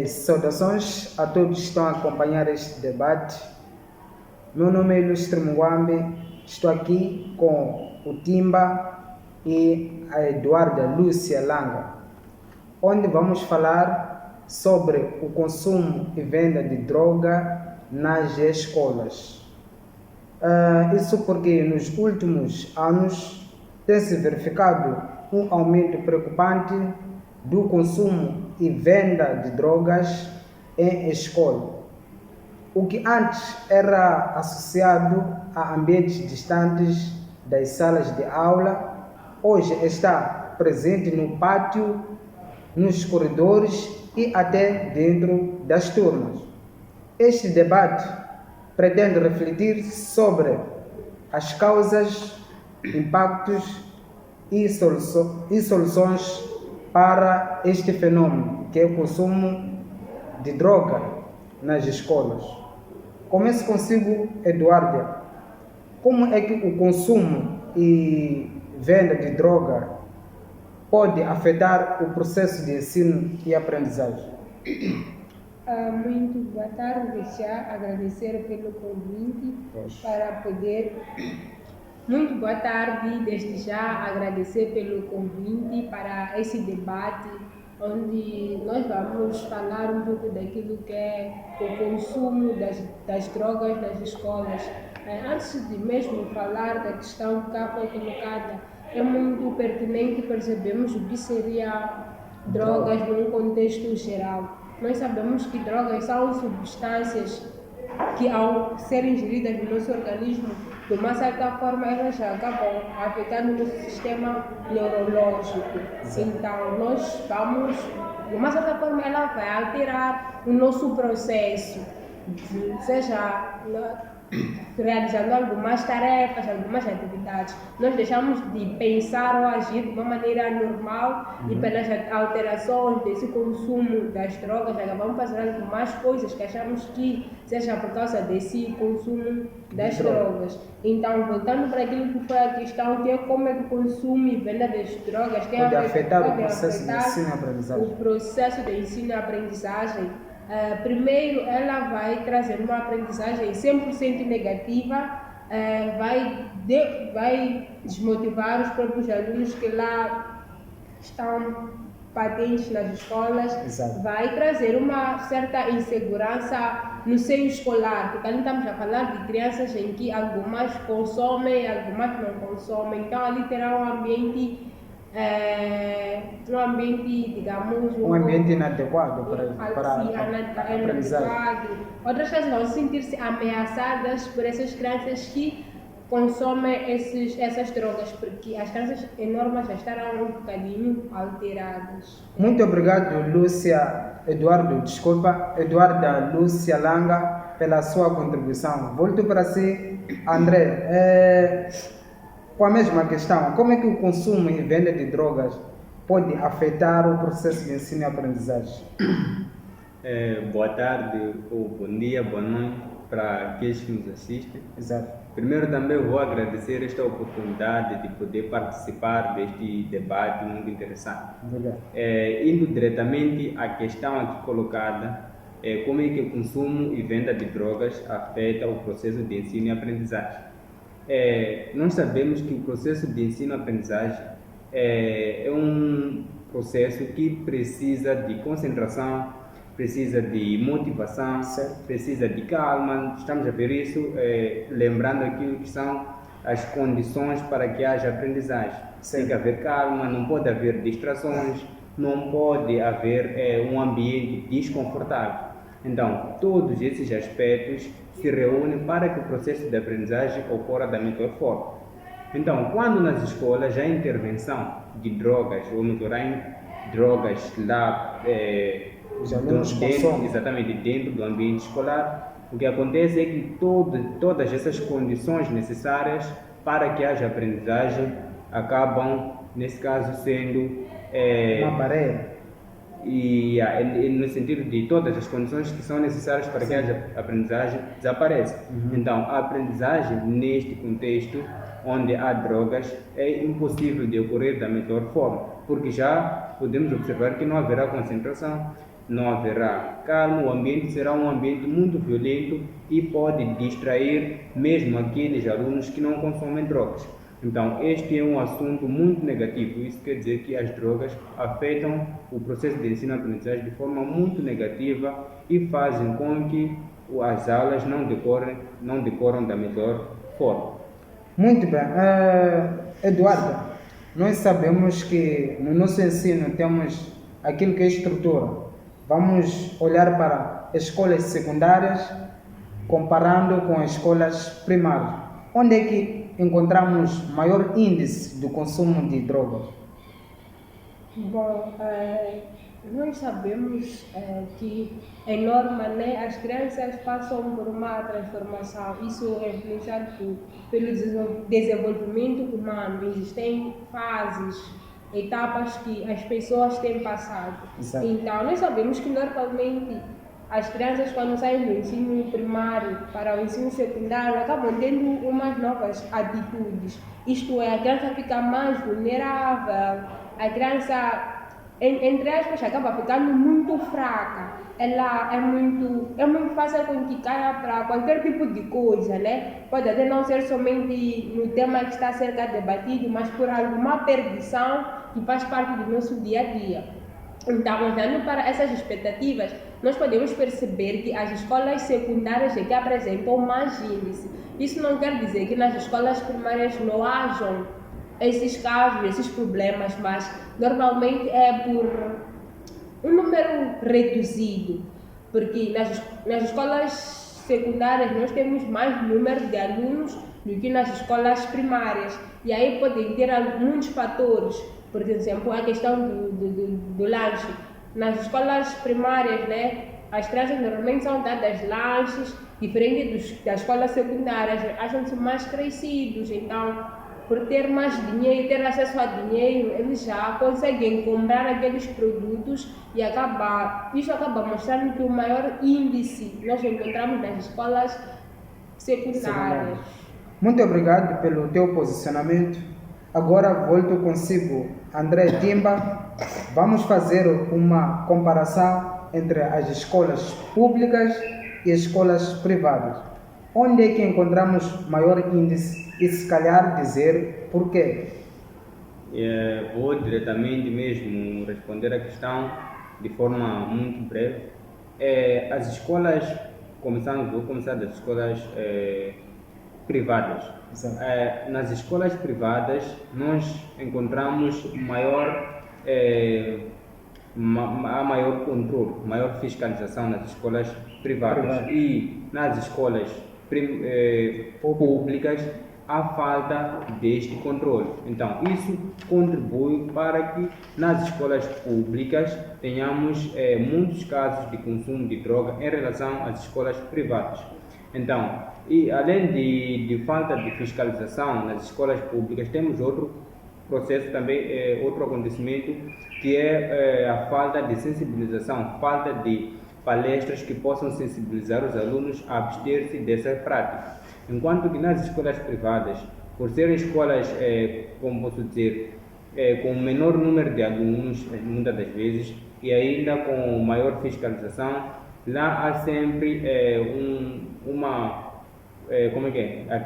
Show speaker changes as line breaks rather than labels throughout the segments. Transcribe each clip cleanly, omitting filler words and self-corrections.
Saudações a todos que estão a acompanhar este debate. Meu nome é Ilustre Mugambe, estou aqui com o Timba e a Eduarda Lúcia Langa, onde vamos falar sobre o consumo e venda de droga nas escolas. Isso porque nos últimos anos tem-se verificado um aumento preocupante do consumo e venda de drogas em escola. O que antes era associado a ambientes distantes das salas de aula, hoje está presente no pátio, nos corredores e até dentro das turmas. Este debate pretende refletir sobre as causas, impactos e soluções para este fenômeno, que é o consumo de droga nas escolas. Começo consigo, Eduarda. Como é que o consumo e venda de droga pode afetar o processo de ensino e aprendizagem?
Muito boa tarde, já agradecer pelo convite para poder. Muito boa tarde, desde já agradecer pelo convite para esse debate, onde nós vamos falar um pouco daquilo que é o consumo das drogas nas escolas. Antes de mesmo falar da questão que cá foi colocada, é muito pertinente percebermos o que seria drogas num contexto geral. Nós sabemos que drogas são substâncias que, ao serem ingeridas no nosso organismo, de uma certa forma elas acabam afetando o nosso sistema neurológico. Então, nós vamos, de uma certa forma, ela vai alterar o nosso processo, seja realizando algumas tarefas, algumas atividades. Nós deixamos de pensar ou agir de uma maneira normal e pelas alterações desse consumo das drogas, acabamos fazendo algumas coisas que achamos que seja por causa desse consumo das drogas. Então, voltando para aquilo que foi a questão, que é como é que o consumo e venda das drogas
pode afetar o processo de ensino e aprendizagem.
O processo de ensino e aprendizagem. Primeiro, ela vai trazer uma aprendizagem 100% negativa, vai desmotivar os próprios alunos que lá estão patentes nas escolas.
Exato.
Vai trazer uma certa insegurança no seio escolar, porque ali estamos a falar de crianças em que algumas consomem, algumas não consomem, então ali terá um ambiente, digamos...
Um ambiente inadequado para a aprendizagem.
Outras crianças vão sentir-se ameaçadas por essas crianças que consomem essas drogas, porque as crianças enormes já estarão um bocadinho alteradas.
Muito obrigado, Eduarda Lúcia Langa, pela sua contribuição. Volto para si, André. Com a mesma questão, como é que o consumo e venda de drogas pode afetar o processo de ensino e aprendizagem?
Boa tarde, ou bom dia, boa noite para aqueles que nos assistem.
Exato.
Primeiro também vou agradecer esta oportunidade de poder participar deste debate muito interessante. Indo diretamente à questão aqui colocada, como é que o consumo e venda de drogas afeta o processo de ensino e aprendizagem. Nós sabemos que o processo de ensino e aprendizagem é um processo que precisa de concentração, precisa de motivação, precisa de calma. Estamos a ver isso, lembrando aquilo que são as condições para que haja aprendizagem. Tem que haver calma, não pode haver distrações, não pode haver um ambiente desconfortável. Então, todos esses aspectos se reúnem para que o processo de aprendizagem ocorra da melhor forma. Então, quando nas escolas há intervenção de drogas, ou melhorar drogas lá, exatamente dentro do ambiente escolar, o que acontece é que todas essas condições necessárias para que haja aprendizagem acabam, nesse caso, sendo
uma barreira.
E no sentido de todas as condições que são necessárias para que haja aprendizagem desaparecem. Então, a aprendizagem neste contexto onde há drogas é impossível de ocorrer da melhor forma. porque já podemos observar que não haverá concentração, não haverá calma, o ambiente será um ambiente muito violento e pode distrair mesmo aqueles alunos que não consomem drogas. Então, este é um assunto muito negativo. Isso quer dizer que as drogas afetam o processo de ensino-aprendizagem de forma muito negativa e fazem com que as aulas não decoram da melhor forma.
Muito bem. Eduardo, nós sabemos que no nosso ensino temos aquilo que é estrutura. Vamos olhar para escolas secundárias comparando com as escolas primárias. Onde é que encontramos maior índice do consumo de drogas?
Bom, nós sabemos que em norma, né, as crianças passam por uma transformação. Isso é influenciado pelo desenvolvimento humano. Existem fases, etapas que as pessoas têm passado.
Exato.
Então, nós sabemos que normalmente as crianças, quando saem do ensino primário para o ensino secundário, acabam tendo umas novas atitudes. Isto é, a criança fica mais vulnerável, a criança, entre aspas, acaba ficando muito fraca. Ela é muito fácil com que caia para qualquer tipo de coisa, né? Pode até não ser somente no tema que está a ser debatido, mas por alguma perdição que faz parte do nosso dia a dia. Então, olhando para essas expectativas, nós podemos perceber que as escolas secundárias é que apresentam mais índice. Isso não quer dizer que nas escolas primárias não hajam esses casos, esses problemas, mas normalmente é por um número reduzido, porque nas escolas secundárias nós temos mais número de alunos do que nas escolas primárias, e aí podem ter muitos fatores, por exemplo, a questão do lanche. Nas escolas primárias, né, as crianças normalmente são dadas lanches, diferente das escolas secundárias, acham-se mais crescidos, então por ter mais dinheiro, ter acesso a dinheiro, eles já conseguem comprar aqueles produtos e isso acaba mostrando que o maior índice nós encontramos nas escolas secundárias.
Muito obrigado pelo teu posicionamento. Agora volto consigo, André Timba. Vamos fazer uma comparação entre as escolas públicas e as escolas privadas. Onde é que encontramos maior índice? E se calhar dizer por quê?
Vou diretamente mesmo responder a questão de forma muito breve. As escolas, vou começar das escolas privadas. Nas escolas privadas nós encontramos maior controle, maior fiscalização nas escolas privadas. E nas escolas públicas há falta deste controle. Então, isso contribui para que nas escolas públicas tenhamos muitos casos de consumo de droga em relação às escolas privadas. Então, e além de falta de fiscalização nas escolas públicas, temos outro processo também, outro acontecimento, que é a falta de sensibilização, falta de palestras que possam sensibilizar os alunos a abster-se dessa prática. Enquanto que nas escolas privadas, por serem escolas, como posso dizer, com menor número de alunos, muitas das vezes, e ainda com maior fiscalização, lá há sempre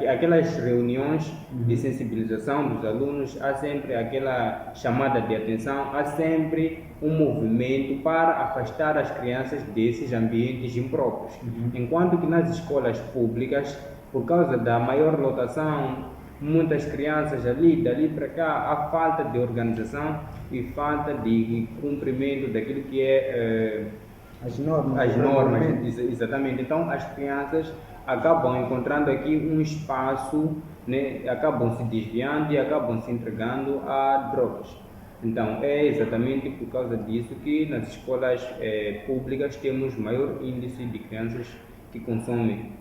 aquelas reuniões de sensibilização dos alunos, há sempre aquela chamada de atenção, há sempre um movimento para afastar as crianças desses ambientes impróprios. Enquanto que nas escolas públicas, por causa da maior lotação, muitas crianças dali para cá, há falta de organização e falta de cumprimento daquilo que é
as normas.
Exatamente. Então as crianças acabam encontrando aqui um espaço, né, acabam se desviando e acabam se entregando a drogas. Então é exatamente por causa disso que nas escolas públicas temos maior índice de crianças que consomem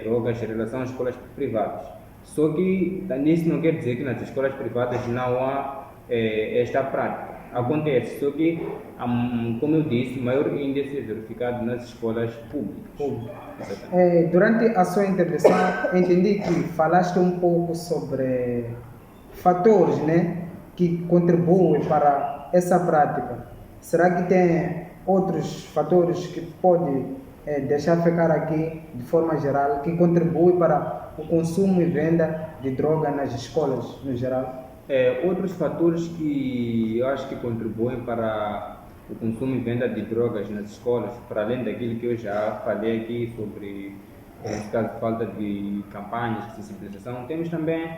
drogas em relação às escolas privadas. Só que isso não quer dizer que nas escolas privadas não há esta prática. Acontece, só que, como eu disse, o maior índice é verificado nas escolas públicas.
Durante a sua intervenção, entendi que falaste um pouco sobre fatores, né, que contribuem para essa prática, será que tem outros fatores que pode deixar ficar aqui de forma geral, que contribui para o consumo e venda de droga nas escolas no geral?
Outros fatores que eu acho que contribuem para o consumo e venda de drogas nas escolas, para além daquilo que eu já falei aqui sobre, nesse caso, falta de campanhas de sensibilização, temos também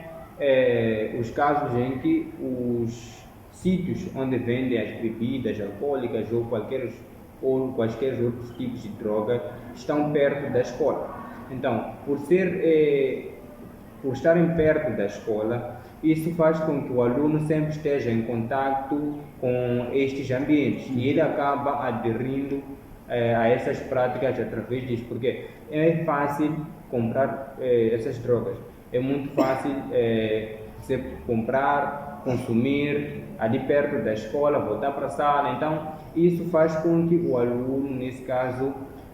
os casos em que os sítios onde vendem as bebidas alcoólicas ou quaisquer outros tipos de droga estão perto da escola. Então, por estarem perto da escola, isso faz com que o aluno sempre esteja em contato com estes ambientes e ele acaba aderindo a essas práticas através disso, porque é fácil comprar essas drogas, é muito fácil você comprar, consumir ali perto da escola, voltar para a sala. Então isso faz com que o aluno, nesse caso,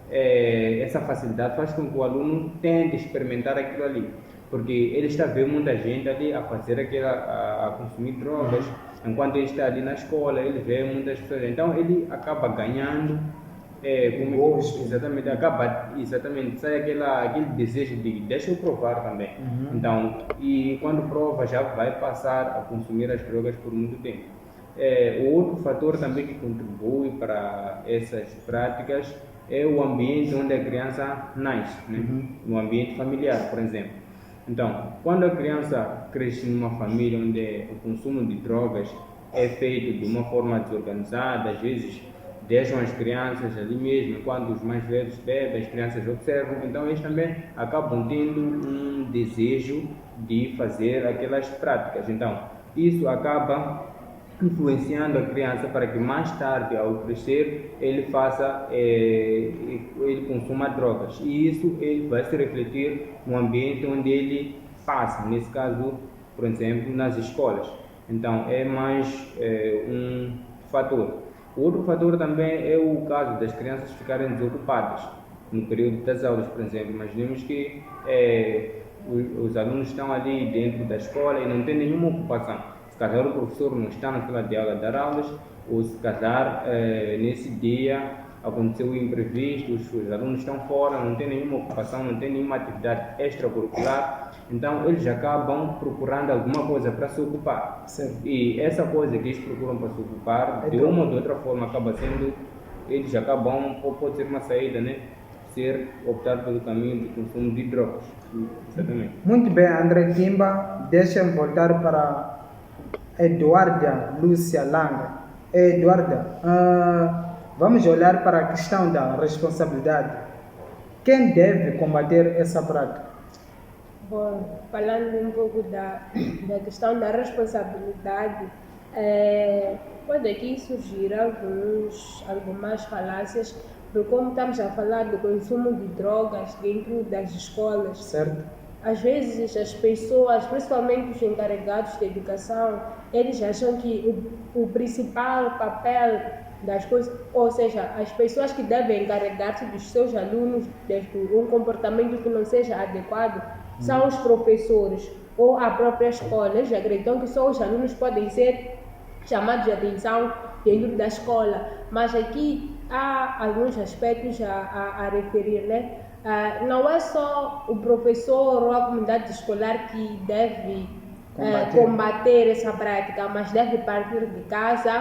essa facilidade faz com que o aluno tente experimentar aquilo ali, porque ele está vendo muita gente ali a fazer a consumir drogas, enquanto ele está ali na escola, ele vê muitas pessoas, então ele acaba ganhando, sai aquele desejo de deixa eu provar também. Então, e quando prova já vai passar a consumir as drogas por muito tempo. O outro fator também que contribui para essas práticas é o ambiente onde a criança nasce, né? No ambiente familiar, por exemplo. Então, quando a criança cresce numa família onde o consumo de drogas é feito de uma forma desorganizada, às vezes deixam as crianças ali mesmo, quando os mais velhos bebem, as crianças observam, então eles também acabam tendo um desejo de fazer aquelas práticas. Então, isso acaba influenciando a criança para que mais tarde, ao crescer, ele consuma drogas, e isso ele vai se refletir no ambiente onde ele passa, nesse caso, por exemplo, nas escolas. Então é mais um fator. O outro fator também é o caso das crianças ficarem desocupadas no período das aulas, por exemplo. Imaginemos que os alunos estão ali dentro da escola e não têm nenhuma ocupação. Se calhar o professor não está na sala de aula a dar aulas, ou se calhar nesse dia aconteceu o imprevisto, os alunos estão fora, não tem nenhuma ocupação, não tem nenhuma atividade extracurricular, então eles acabam procurando alguma coisa para se ocupar.
Sim.
E essa coisa que eles procuram para se ocupar, de uma ou de outra forma, acaba sendo, eles acabam, pode ser uma saída, né? Optar pelo caminho de consumo de drogas. Exatamente.
Muito bem, André Kimba, deixa-me voltar para Eduarda Lúcia Langa. Eduarda, vamos olhar para a questão da responsabilidade. Quem deve combater essa prática?
Bom, falando um pouco da questão da responsabilidade, pode aqui surgir algumas falácias, porque como estamos a falar do consumo de drogas dentro das escolas,
certo?
Às vezes as pessoas, principalmente os encarregados de educação, eles acham que o principal papel das coisas, ou seja, as pessoas que devem encarregar-se dos seus alunos de um comportamento que não seja adequado, são os professores ou a própria escola. Eles acreditam que só os alunos podem ser chamados de atenção dentro da escola, mas aqui há alguns aspectos a referir, né? Não é só o professor ou a comunidade escolar que deve combater essa prática, mas deve partir de casa,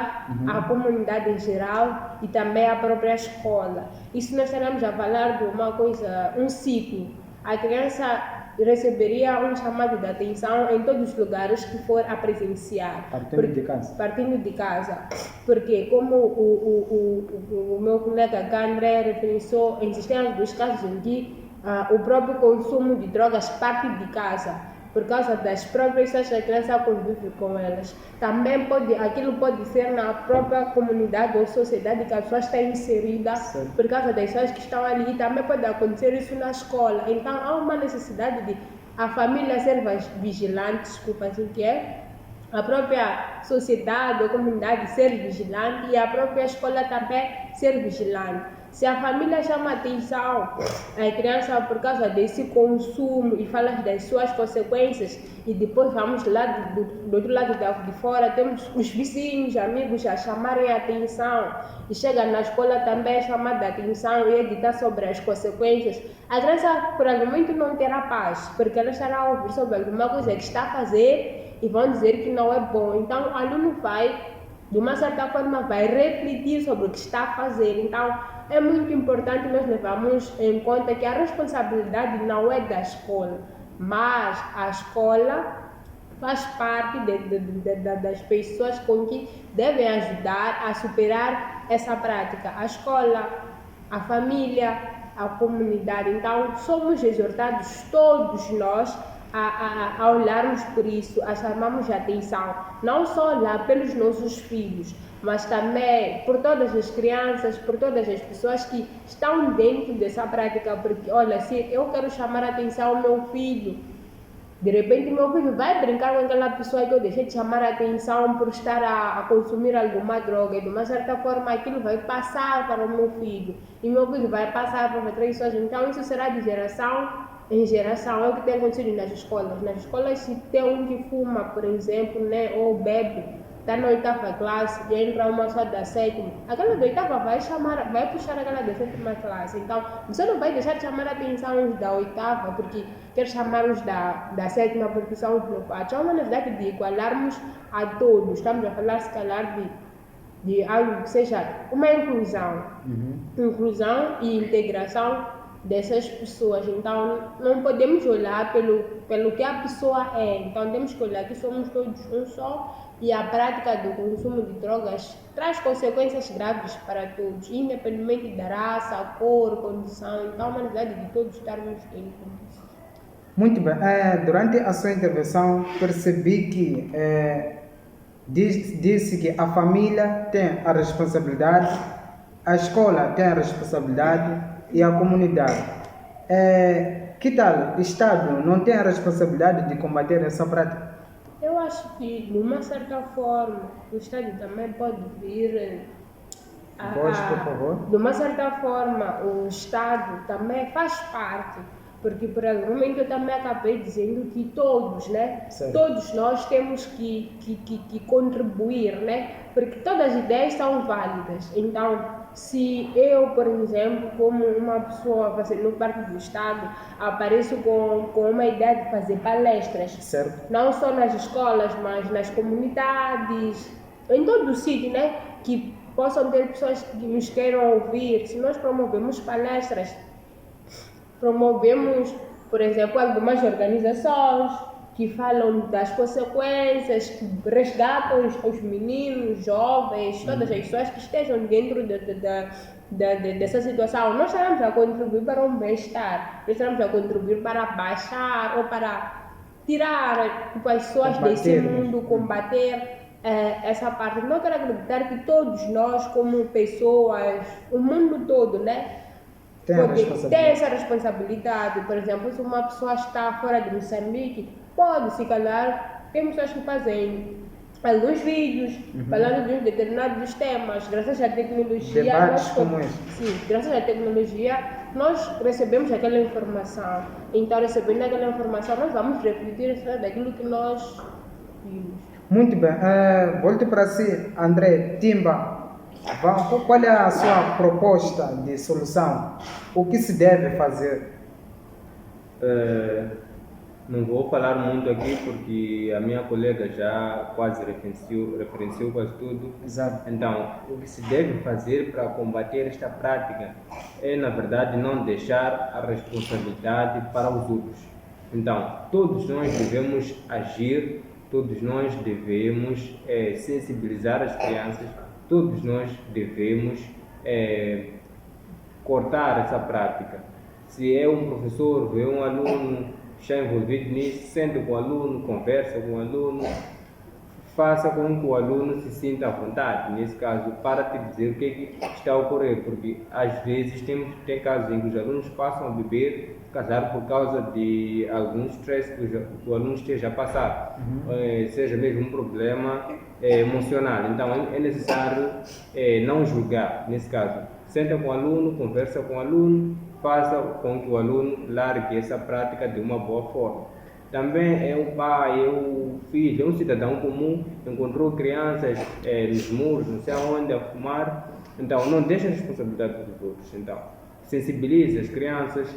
a comunidade em geral e também a própria escola. Isso nós estaremos a falar de uma coisa, um ciclo. A criança receberia um chamado de atenção em todos os lugares que for a presenciar. Partindo de casa. Porque, como o meu colega André referenciou, existem alguns casos em que o próprio consumo de drogas parte de casa, por causa das próprias pessoas que a criança convive com elas. Também aquilo pode ser na própria comunidade ou sociedade que a pessoa está inserida, certo, por causa das pessoas que estão ali. Também pode acontecer isso na escola. Então há uma necessidade de a família ser vigilante, a própria sociedade ou comunidade ser vigilante e a própria escola também ser vigilante. Se a família chama atenção à criança por causa desse consumo e fala das suas consequências, e depois vamos lá do outro lado de fora, temos os vizinhos, amigos a chamarem a atenção, e chega na escola também chamar a atenção e editar sobre as consequências, a criança por algum momento não terá paz, porque ela estará a ouvir sobre alguma coisa que está a fazer e vão dizer que não é bom. Então o aluno vai, de uma certa forma, vai refletir sobre o que está a fazer. Então é muito importante nós levarmos em conta que a responsabilidade não é da escola, mas a escola faz parte das pessoas com que devem ajudar a superar essa prática. A escola, a família, a comunidade. Então somos exortados todos nós a olharmos por isso, a chamarmos a atenção, não só lá pelos nossos filhos, mas também por todas as crianças, por todas as pessoas que estão dentro dessa prática, porque olha, se eu quero chamar a atenção ao meu filho, de repente meu filho vai brincar com aquela pessoa que eu deixei de chamar a atenção por estar a consumir alguma droga, e de uma certa forma aquilo vai passar para o meu filho, e meu filho vai passar para outras pessoas. Então isso será de geração em geração. É o que tem acontecido nas escolas. Nas escolas, se tem um que fuma, por exemplo, né, ou bebe, está na 8ª classe e entra uma só da 7ª, aquela da 8ª vai puxar aquela da 7ª classe. Então, você não vai deixar de chamar a atenção os da 8ª porque quer chamar os da 7ª porque são os novatos. É uma necessidade de igualarmos a todos. Estamos a falar, se calhar, de algo que seja uma inclusão. Inclusão e integração dessas pessoas. Então não podemos olhar pelo que a pessoa é. Então temos que olhar que somos todos um só, e a prática do consumo de drogas traz consequências graves para todos, independentemente da raça, cor, condição. Então é uma necessidade de todos estarmos em condição.
Muito bem. Durante a sua intervenção percebi que disse que a família tem a responsabilidade, a escola tem a responsabilidade e a comunidade. Que tal o Estado não tem a responsabilidade de combater essa prática?
Eu acho que, de uma certa forma, o Estado também pode vir.
Voz, por favor.
De uma certa forma, o Estado também faz parte, porque por algum momento eu também acabei dizendo que todos, né?
Certo.
Todos nós temos que contribuir, né? Porque todas as ideias são válidas. Então, se eu, por exemplo, como uma pessoa fazendo parte do Estado, apareço com uma ideia de fazer palestras,
certo,
não só nas escolas, mas nas comunidades, em todo o sítio, né? Que possam ter pessoas que nos queiram ouvir. Se nós promovemos palestras, promovemos, por exemplo, algumas organizações que falam das consequências, que resgatam os meninos, jovens, todas as pessoas que estejam dentro dessa situação. Nós estaremos a contribuir para um bem-estar, nós estaremos a contribuir para baixar ou para tirar as pessoas desse mundo, combater essa parte. Não quero acreditar que todos nós, como pessoas, o mundo todo, né? Tem essa responsabilidade. Por exemplo, se uma pessoa está fora de Moçambique, pode, se calhar, tem pessoas que fazem alguns vídeos falando de determinados temas. Graças à tecnologia, graças à tecnologia, nós recebemos aquela informação. Então, recebendo aquela informação, nós vamos refletir daquilo que nós vimos.
Muito bem. Volto para si, André Timba. Qual é a sua proposta de solução? O que se deve fazer?
Não vou falar muito aqui porque a minha colega já quase referenciou quase tudo.
Exato.
Então, o que se deve fazer para combater esta prática é, na verdade, não deixar a responsabilidade para os outros. Então, todos nós devemos agir, todos nós devemos sensibilizar as crianças, todos nós devemos cortar essa prática. Se é um professor, vê um aluno está envolvido nisso, sente com o aluno, conversa com o aluno, faça com que o aluno se sinta à vontade, nesse caso, para te dizer o que é que está a ocorrer, porque às vezes tem casos em que os alunos passam a beber, casar por causa de algum stress que o aluno esteja a passar, seja mesmo um problema emocional. Então é necessário não julgar, nesse caso. Senta com o aluno, conversa com o aluno, faça com que o aluno largue essa prática de uma boa forma. Também é o pai, é o filho, é um cidadão comum, encontrou crianças nos muros, não sei aonde, a fumar. Então, não deixa a responsabilidade dos outros. Então, sensibilize as crianças,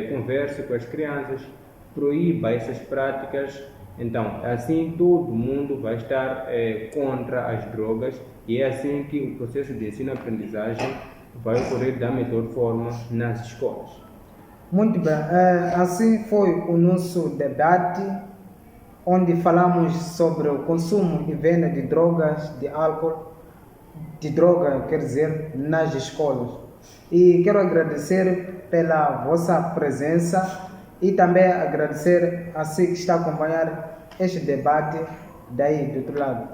converse com as crianças, proíba essas práticas. Então, assim todo mundo vai estar contra as drogas e é assim que o processo de ensino-aprendizagem vai ocorrer da melhor forma nas escolas.
Muito bem, assim foi o nosso debate, onde falamos sobre o consumo e venda de drogas, de álcool, de droga, quer dizer, nas escolas. E quero agradecer pela vossa presença e também agradecer a si que está a acompanhar este debate daí do outro lado.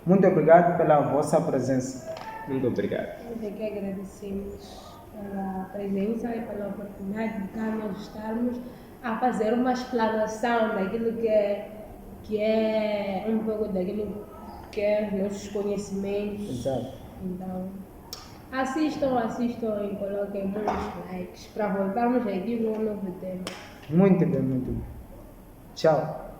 Muito obrigado pela vossa presença.
Muito obrigado.
Nós é que agradecemos pela presença e pela oportunidade de cá nós estarmos a fazer uma explanação daquilo que é um pouco daquilo que é os nossos conhecimentos.
Exato.
Então, assistam e coloquem muitos likes para voltarmos aqui com um novo tema.
Muito bem, muito bem. Tchau.